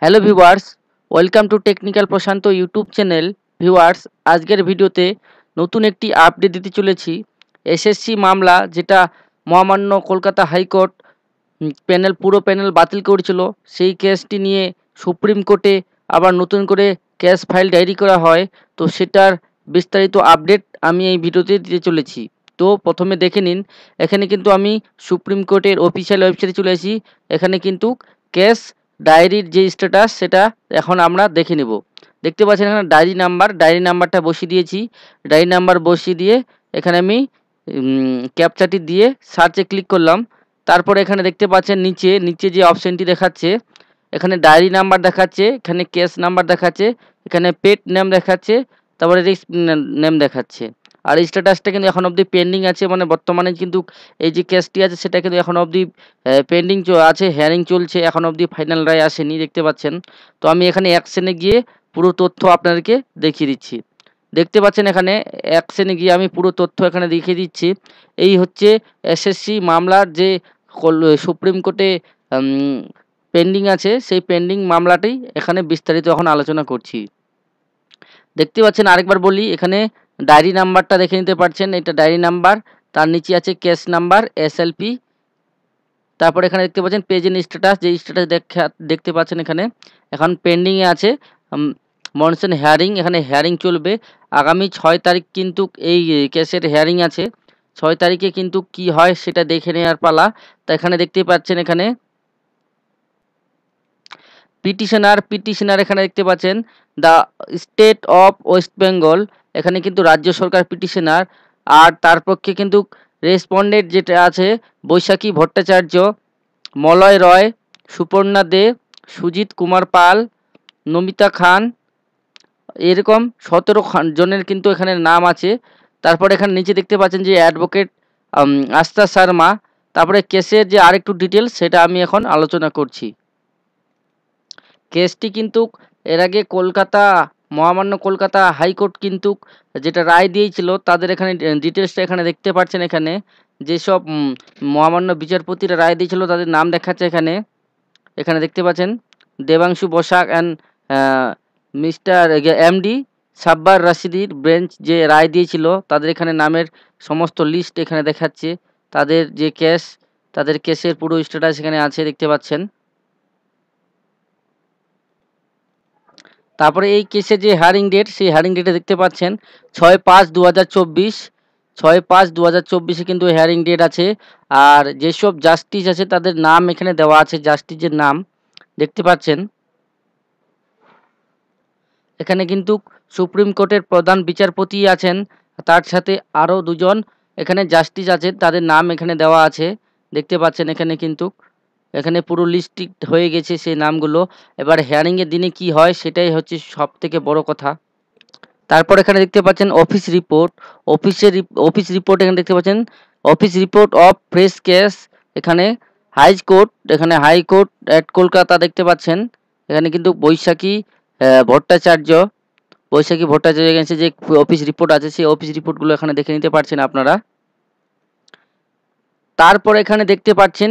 Hello viewers, welcome to technical Prashant YouTube channel. Viewers, আজকের ভিডিওতে নতুন একটি আপডেট দিতে চলেছি। এসএসসি মামলা যেটা মহামান্য কলকাতা হাইকোর্ট পুরো প্যানেল বাতিল করেছিল, সেই কেসটি নিয়ে সুপ্রিম কোর্টে আবার নতুন করে কেস ফাইল ডায়েরি করা হয়। তো সেটার বিস্তারিত আপডেট আমি এই ভিডিওতে দিতে চলেছি। তো প্রথমে দেখে নিন, এখানে কিন্তু আমি সুপ্রিম কোর্টের অফিসিয়াল ওয়েবসাইটে চলে আসি। এখানে কিন্তু কেস ডায়েরির যে স্ট্যাটাস সেটা এখন আমরা দেখে নেব। দেখতে পাচ্ছেন এখানে ডায়েরি নাম্বারটা বসিয়ে দিয়েছি। ডায়েরি নাম্বার বসিয়ে দিয়ে এখানে আমি ক্যাপচাটি দিয়ে সার্চে ক্লিক করলাম। তারপরে এখানে দেখতে পাচ্ছেন নিচে যে অপশানটি দেখাচ্ছে, এখানে ডায়েরি নাম্বার দেখাচ্ছে, এখানে কেস নাম্বার দেখাচ্ছে, এখানে পেট নেম দেখাচ্ছে, তারপরে রিস্ক নেম দেখাচ্ছে। আর স্ট্যাটাসটা কিন্তু এখন অবধি পেন্ডিং আছে, মানে বর্তমানে কিন্তু এই যে কেসটি আছে সেটা কিন্তু এখন অবধি পেন্ডিং আছে, হিয়ারিং চলছে, এখন অবধি ফাইনাল রায় আসেনি, দেখতে পাচ্ছেন। তো আমি এখানে অ্যাকশনে গিয়ে পুরো তথ্য আপনাদেরকে দেখিয়ে দিচ্ছি। দেখতে পাচ্ছেন এখানে অ্যাকশনে গিয়ে আমি পুরো তথ্য এখানে দেখিয়ে দিচ্ছি। এই হচ্ছে এসএসসি মামলার যে সুপ্রিম কোর্টে পেন্ডিং আছে, সেই পেন্ডিং মামলাটি এখানে বিস্তারিত এখন আলোচনা করছি। দেখতে পাচ্ছেন, আরেকবার বলি, এখানে ডায়েরি নাম্বারটা দেখে নিতে পারছেন, এটা ডায়েরি নাম্বার, তার নিচে আছে কেস নাম্বার এসএলপি। তারপর এখানে দেখতে পাচ্ছেন পেজের স্ট্যাটাস, যে স্ট্যাটাস দেখতে পাচ্ছেন এখানে এখন পেন্ডিংয়ে আছে মনসেন হিয়ারিং, এখানে হিয়ারিং চলবে আগামী 6 তারিখ কিন্তু এই কেসের হিয়ারিং আছে। 6 তারিখে কিন্তু কি হয় সেটা দেখে নেওয়ার পালা। তা এখানে দেখতে পাচ্ছেন এখানে পিটিশনার এখানে দেখতে পাচ্ছেন the state of West Bengal, এখানে কিন্তু রাজ্য সরকার পিটিশনার। আর তার পক্ষে কিন্তু রেসপন্ডেন্ট যেটা আছে বৈশাখী ভট্টাচার্য, মলয় রয়, সুপর্ণা দে, সুজিত কুমার পাল, নমিতা খান, এরকম 17 জনের কিন্তু এখানে নাম আছে। তারপর এখানে নিচে দেখতে পাচ্ছেন যে অ্যাডভোকেট আস্থা শর্মা। তারপরে কেসের যে আরেকটু ডিটেলস সেটা আমি এখন আলোচনা করছি। কেসটি কিন্তু এর আগে মহামান্য কলকাতা হাইকোর্ট কিন্তু যেটা রায় দিয়েছিল, তাদের এখানে ডিটেলসটা এখানে দেখতে পাচ্ছেন। এখানে যেসব মহামান্য বিচারপতিরা রায় দিয়েছিল তাদের নাম দেখাচ্ছে এখানে। এখানে দেখতে পাচ্ছেন Debangshu Basak and mister MD Sabbar রাশিদির বেঞ্চ যে রায় দিয়েছিল তাদের এখানে নামের সমস্ত লিস্ট এখানে দেখাচ্ছে। তাদের কেসের পুরো স্ট্যাটাস এখানে আছে, দেখতে পাচ্ছেন। তারপরে এই কেসে যে হিয়ারিং ডেট, সেই হিয়ারিং ডেটে দেখতে পাচ্ছেন 6/5/2024, 6/5/2024 কিন্তু হিয়ারিং ডেট আছে। আর যেসব জাস্টিস আছে তাদের নাম এখানে দেওয়া আছে, জাস্টিসের নাম দেখতে পাচ্ছেন। এখানে কিন্তু সুপ্রিম কোর্টের প্রধান বিচারপতি আছেন, তার সাথে আরও দুজন এখানে জাস্টিস আছেন, তাদের নাম এখানে দেওয়া আছে, দেখতে পাচ্ছেন। এখানে পুরো লিস্ট হয়ে গেছে সেই নামগুলো। এবার হিয়ারিংয়ের দিনে কি হয় সেটাই হচ্ছে সব থেকে বড় কথা। তারপর এখানে দেখতে পাচ্ছেন অফিস রিপোর্ট এখানে দেখতে পাচ্ছেন office report of fresh case, এখানে হাইকোর্ট এট কলকাতা দেখতে পাচ্ছেন। এখানে কিন্তু বৈশাখী ভট্টাচার্য এগেন্সে যে অফিস রিপোর্ট আছে সেই অফিস রিপোর্টগুলো এখানে দেখে নিতে পারছেন আপনারা। তারপর এখানে দেখতে পাচ্ছেন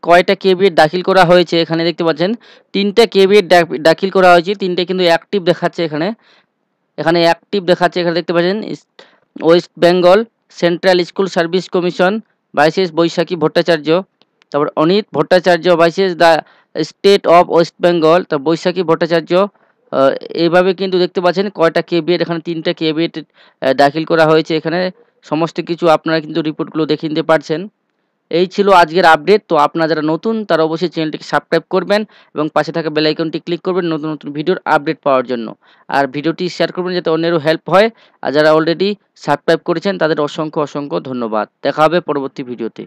কয়টা কেভিয়েট দাখিল করা হয়েছে। এখানে দেখতে পাচ্ছেন 3টা কেভিয়েট দাখিল করা হয়েছে, 3টে কিন্তু অ্যাক্টিভ দেখাচ্ছে। এখানে দেখতে পাচ্ছেন West Bengal central school service commission versus Baishakhi Bhattacharya, তারপর Anit Bhattacharya versus the state of West Bengal, তো বৈশাখী ভট্টাচার্য। এইভাবে কিন্তু দেখতে পাচ্ছেন কয়টা কেভিয়েট, এখানে 3টা কেভিয়েট দাখিল করা হয়েছে। এখানে সমস্ত কিছু আপনারা কিন্তু রিপোর্টগুলো দেখে নিতে পারছেন। এই ছিল আজকের আপডেট। তো আপনারা যারা নতুন তারা অবশ্যই চ্যানেলটিকে সাবস্ক্রাইব করবেন এবং পাশে থাকা বেল আইকনটি ক্লিক করবেন নতুন নতুন ভিডিওর আপডেট পাওয়ার জন্য। আর ভিডিওটি শেয়ার করবেন যাতে অন্যেরও হেল্প হয়। আর যারা অলরেডি সাবস্ক্রাইব করেছেন তাদের অসংখ্য ধন্যবাদ। দেখা হবে পরবর্তী ভিডিওতে।